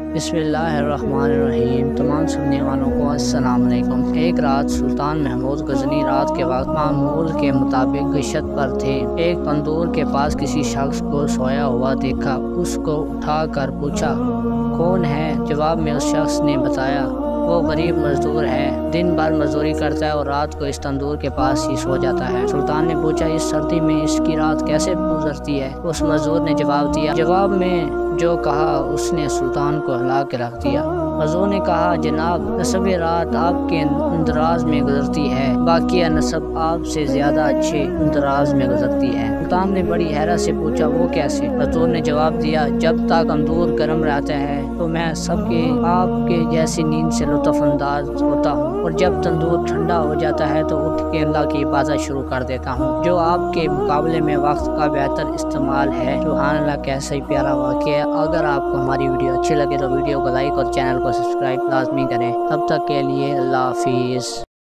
बिस्मिल्लाहिर्रहमानिर्रहीम। तमाम सुनने वालों को अस्सलाम वालेकुम। एक रात सुल्तान महमूद गजनी रात के वक्त मामूल के मुताबिक गश्त पर थे। एक तंदूर के पास किसी शख्स को सोया हुआ देखा। उसको उठा कर पूछा, कौन है? जवाब में उस शख्स ने बताया, वो गरीब मजदूर है, दिन भर मजदूरी करता है और रात को इस तंदूर के पास ही सो जाता है। सुल्तान ने पूछा, इस सर्दी में इसकी रात कैसे गुजरती है? उस मजदूर ने जवाब दिया। जवाब में जो कहा उसने सुल्तान को हिला के रख दिया। मजदूर ने कहा, जनाब, नस्ब रात आपके अंदराज में गुजरती है, बाकी नस्ब आपसे ज्यादा अच्छे अंदराज में गुजरती है। सुल्तान ने बड़ी हैरत से पूछा, वो कैसे? मजदूर ने जवाब दिया, जब तक तंदूर गर्म रहता है तो मैं सबके आपके जैसी नींद से लुत्फ अंदाज होता हूँ, और जब तंदूर ठंडा हो जाता है तो उठ के अल्लाह की इबादत शुरू कर देता हूँ, जो आपके मुकाबले में वक्त का बेहतर इस्तेमाल है। सुभान अल्लाह, कैसा ही प्यारा वाक़या। अगर आपको हमारी वीडियो अच्छी लगे तो वीडियो को लाइक और चैनल को सब्सक्राइब लाजमी करें। तब तक के लिए अल्लाह हाफिज़।